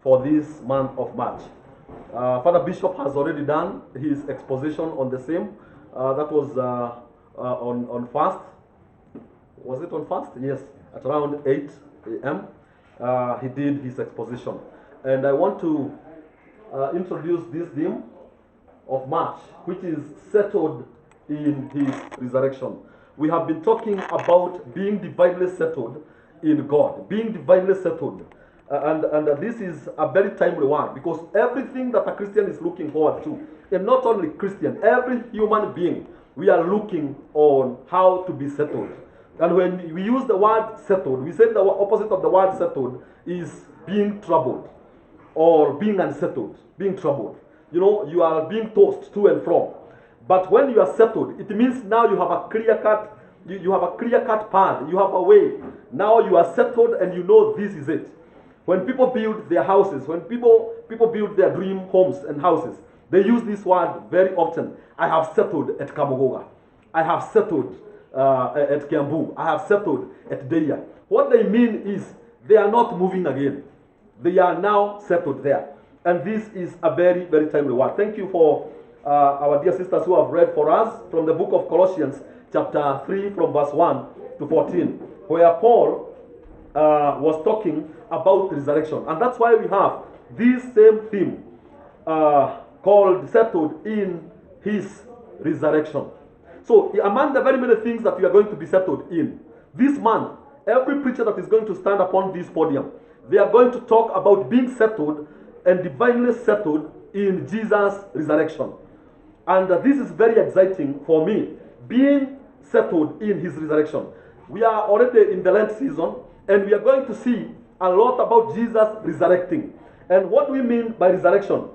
for this month of March. Father Bishop has already done his exposition on the same. That was on fast. Was it on fast? Yes, at around 8 a.m. He did his exposition. And I want to introduce this theme of March, which is settled in his resurrection. We have been talking about being divinely settled in God, being divinely settled. And this is a very timely one, because everything that a Christian is looking forward to, and not only Christian, every human being, we are looking on how to be settled. And when we use the word settled, we say the opposite of the word settled is being troubled or being unsettled, being troubled. You know, you are being tossed to and from. But when you are settled, it means now you have a clear-cut, you have a clear-cut path, you have a way. Now you are settled and you know this is it. When people build their houses, when people build their dream homes and houses, they use this word very often. I have settled at Kamogoga. I have settled at Kiambu. I have settled at Deya. What they mean is they are not moving again. They are now settled there. And this is a very, very timely word. Thank you for our dear sisters who have read for us from the book of Colossians, chapter 3, from verse 1 to 14, where Paul was talking about resurrection. And that's why we have this same theme called settled in his resurrection. So among the very many things that we are going to be settled in this month, every preacher that is going to stand upon this podium, they are going to talk about being settled and divinely settled in Jesus' resurrection. And this is very exciting for me, being settled in his resurrection. We are already in the Lent season, and we are going to see a lot about Jesus resurrecting. And what we mean by resurrection,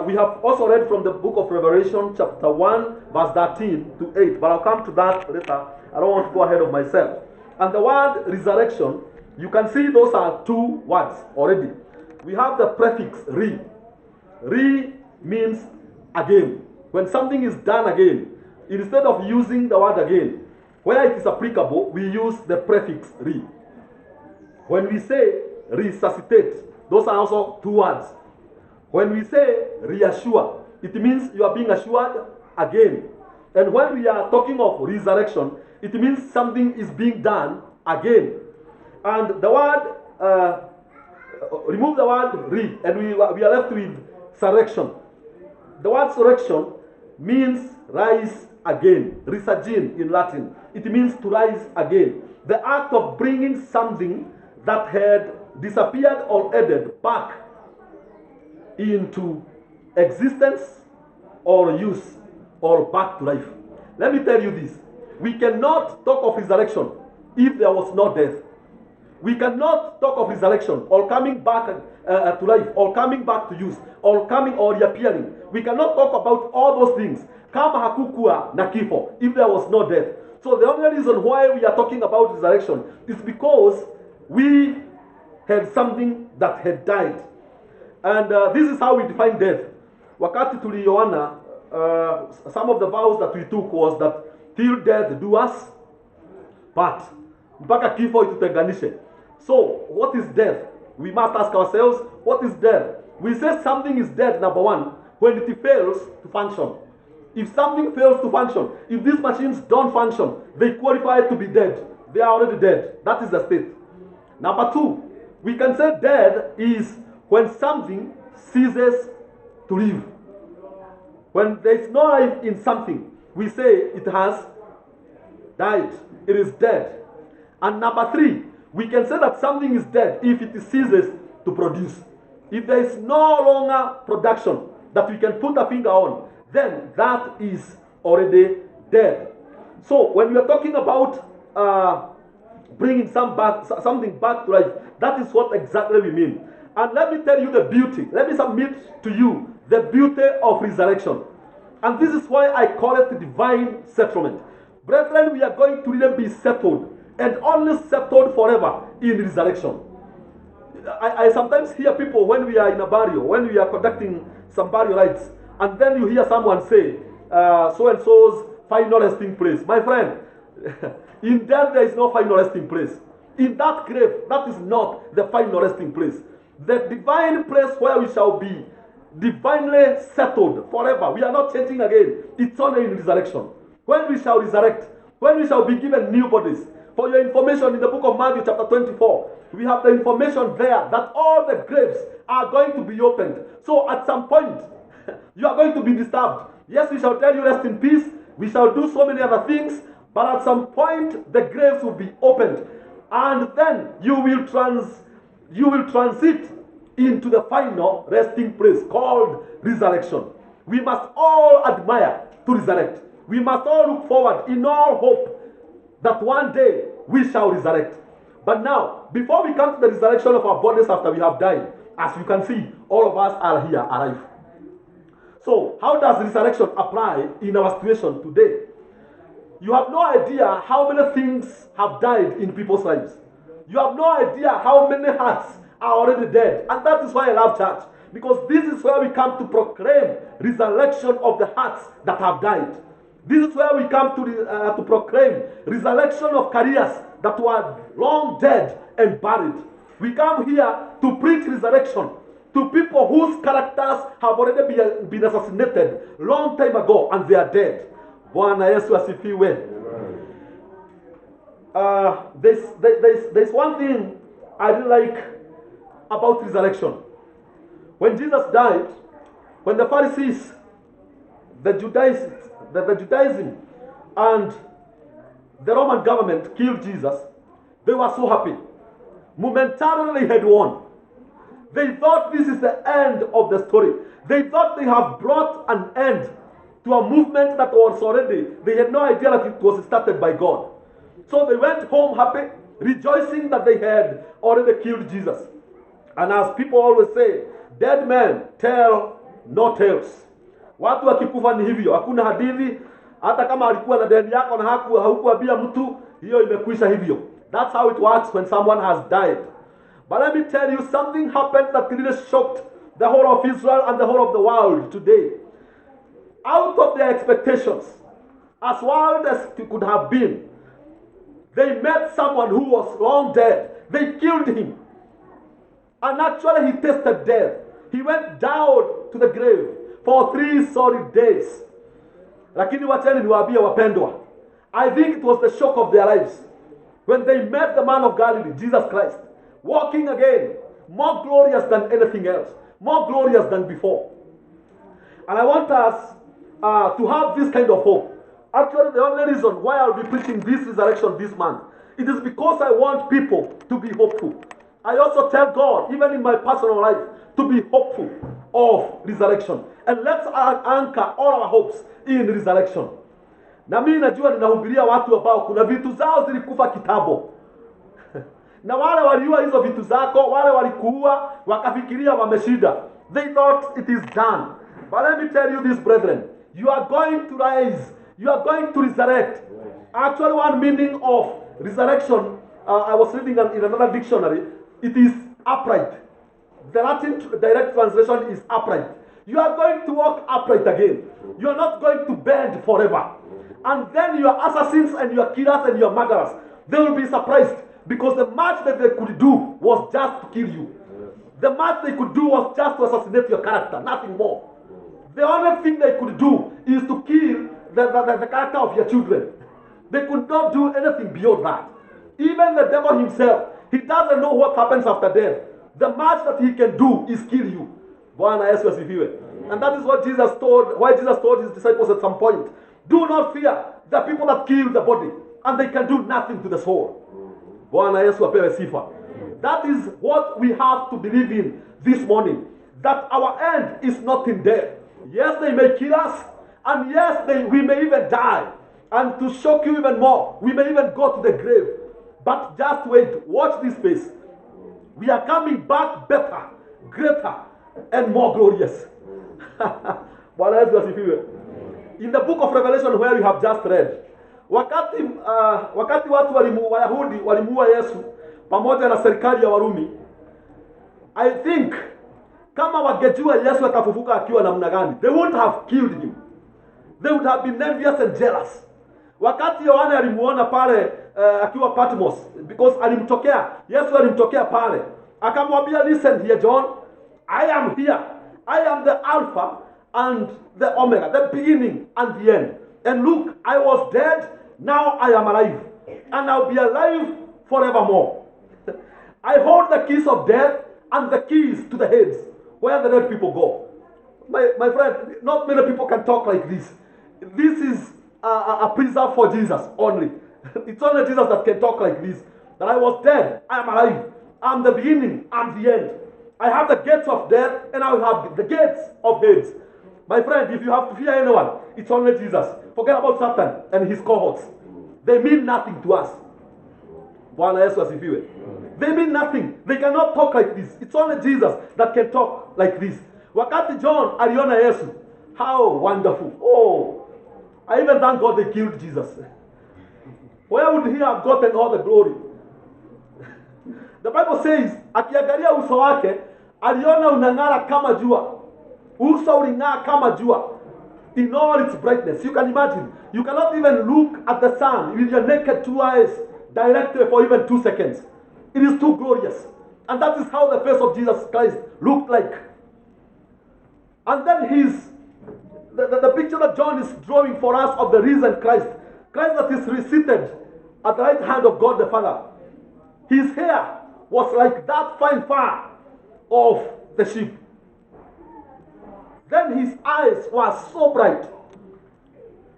we have also read from the book of Revelation, chapter 1, verse 13 to 8. But I'll come to that later. I don't want to go ahead of myself. And the word resurrection, you can see those are two words already. We have the prefix re. Re means again. When something is done again, instead of using the word again, where it is applicable, we use the prefix re. When we say resuscitate, those are also two words. When we say reassure, it means you are being assured again. And when we are talking of resurrection, it means something is being done again. And the word, remove the word re, and we are left with surrection. The word surrection means rise again, resurgin in Latin. It means to rise again. The act of bringing something that had disappeared or added back into existence or use or back to life. Let me tell you this. We cannot talk of resurrection if there was no death. We cannot talk of resurrection or coming back to life or coming back to use or coming or reappearing. We cannot talk about all those things. Kama hakukua na kifo, if there was no death. So the only reason why we are talking about resurrection is because we had something that had died. And this is how we define death. Wakati tuliyoana, some of the vows that we took was that till death do us part. Mpaka kifo itutenganishe. So, what is death? We must ask ourselves, what is death? We say something is dead, number one, when it fails to function. If something fails to function, if these machines don't function, they qualify to be dead. They are already dead. That is the state. Number two, we can say dead is when something ceases to live. When there is no life in something, we say it has died. It is dead. And number three, we can say that something is dead if it ceases to produce. If there is no longer production that we can put a finger on, then that is already dead. So when we are talking about bringing something back to life, that is what exactly we mean. And let me tell you the beauty. Let me submit to you the beauty of resurrection. And this is why I call it divine settlement. Brethren, we are going to really be settled, and only settled forever in resurrection. I sometimes hear people when we are in a burial, when we are conducting some burial rites, and then you hear someone say, so-and-so's final resting place. My friend, in death there is no final resting place. In that grave, that is not the final resting place. The divine place where we shall be divinely settled forever. We are not changing again. It's only in resurrection. When we shall resurrect, when we shall be given new bodies. For your information, in the book of Matthew chapter 24, we have the information there that all the graves are going to be opened. So at some point, you are going to be disturbed. Yes, we shall tell you rest in peace. We shall do so many other things. But at some point, the graves will be opened. And then you will transit into the final resting place called resurrection. We must all admire to resurrect. We must all look forward in all hope that one day we shall resurrect. But now, before we come to the resurrection of our bodies after we have died, as you can see, all of us are here alive. So, how does resurrection apply in our situation today? You have no idea how many things have died in people's lives. You have no idea how many hearts are already dead. And that is why I love church. Because this is where we come to proclaim resurrection of the hearts that have died. This is where we come to proclaim resurrection of careers that were long dead and buried. We come here to preach resurrection to people whose characters have already been assassinated long time ago and they are dead. Bwana Yesu asifiwe. There's one thing I really like about resurrection. When Jesus died, when the Pharisees, the Judaism and the Roman government killed Jesus, they were so happy. Momentarily they had won. They thought this is the end of the story. They thought they have brought an end to a movement that was already, they had no idea that it was started by God. So they went home happy, rejoicing that they had already killed Jesus. And as people always say, dead men tell no tales. Watu wakikufa ni hivyo, hakuna hadithi. Hata kama alikuwa na deni yako na haukuambia mtu, hiyo imekwisha hivyo. That's how it works when someone has died. But let me tell you, something happened that really shocked the whole of Israel and the whole of the world today. Out of their expectations, as wild as it could have been, they met someone who was long dead. They killed him. And actually he tasted death. He went down to the grave for 3 solid days. Lakini wacheni niwaambie wapendwa, I think it was the shock of their lives when they met the man of Galilee, Jesus Christ, walking again, more glorious than anything else, more glorious than before. And I want us to have this kind of hope. Actually, the only reason why I'll be preaching this resurrection this month, it is because I want people to be hopeful. I also tell God, even in my personal life, to be hopeful of resurrection. And let's anchor all our hopes in resurrection. Na mimi najua ninahubiria watu ambao kuna vitu zao zilikufa kitambo. Na wale waliua hizo vitu zako, wale walikuua wakafikiria wameshinda. They thought it is done. But let me tell you this, brethren, you are going to rise. You are going to resurrect. Actually, one meaning of resurrection, I was reading in another dictionary, it is upright. The Latin direct translation is upright. You are going to walk upright again. You are not going to bend forever. And then your assassins and your killers and your murderers, they will be surprised because the much that they could do was just to kill you. The much they could do was just to assassinate your character, nothing more. The only thing they could do is to kill the character of your children. They could not do anything beyond that. Even the devil himself, he doesn't know what happens after death. The much that he can do is kill you. And that is what Jesus told his disciples at some point. Do not fear the people that kill the body, and they can do nothing to the soul. That is what we have to believe in this morning. That our end is not in death. Yes, they may kill us, and yes, we may even die. And to shock you even more, we may even go to the grave. But just wait, watch this space. We are coming back better, greater, and more glorious. In the book of Revelation where we have just read, wakati watu Wayahudi walimuua Yesu pamoja na serikali ya Warumi, I think kama wangejua Yesu atafufuka akiwa namna gani, they wouldn't have killed him. They would have been envious and jealous. Wakati Yohana alimuona pale akiwa Patmos, because Yesu alimtokea pale, Akamwambia, listen here, John, I am here. I am the Alpha and the Omega, the beginning and the end. And look, I was dead, now I am alive. And I'll be alive forevermore. I hold the keys of death and the keys to the Hades, where the dead people go. My friend, not many people can talk like this. This is a preserve for Jesus only. It's only Jesus that can talk like this. That I was dead, I am alive. I'm the beginning, I'm the end. I have the gates of death and I will have the gates of Hades. My friend, if you have to fear anyone, it's only Jesus. Forget about Satan and his cohorts. They mean nothing to us. Bwana Yesu asifiwe. They mean nothing. They cannot talk like this. It's only Jesus that can talk like this. Wakati John aliona Yesu, how wonderful. Oh, I even thank God they killed Jesus. Where would he have gotten all the glory? The Bible says, akiangalia uso wake, aliona unang'ara kama jua. Uso uling'aa kama jua. In all its brightness. You can imagine. You cannot even look at the sun with your naked two eyes directly for even 2 seconds. It is too glorious. And that is how the face of Jesus Christ looked like. And then the picture that John is drawing for us of the risen Christ, Christ that is seated at the right hand of God the Father. His hair was like that fine fur of the sheep. Then his eyes were so bright.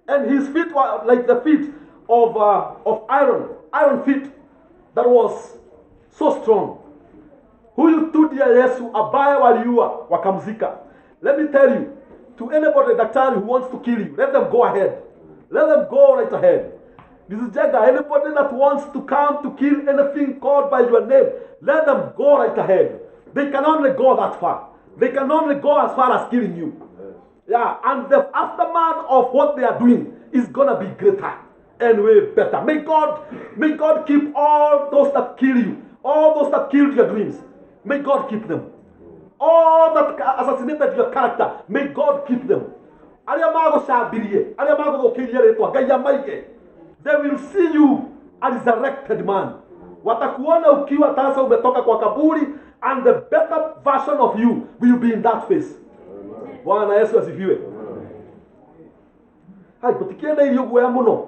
And his feet were like the feet of iron feet that was so strong. Huyu tu ndiye Yesu ambaye waliua wakamzika. Let me tell you, to anybody daktari who wants to kill you, let them go ahead. Let them go right ahead. This is Jega. Anybody that wants to come to kill anything called by your name, let them go right ahead. They can only go that far. They can only go as far as killing you. Yeah, and the aftermath of what they are doing is gonna be greater and way better. May God keep all those that kill you, all those that killed your dreams. May God keep them. All that assassinated your character, may God keep them. They will see you a resurrected man. Watakuona ukiwa sasa umetoka kwa kaburi, and the better version of you will be in that face. Bwana Yesu asifiwe. Hai, kutikienda hiyo guya muno.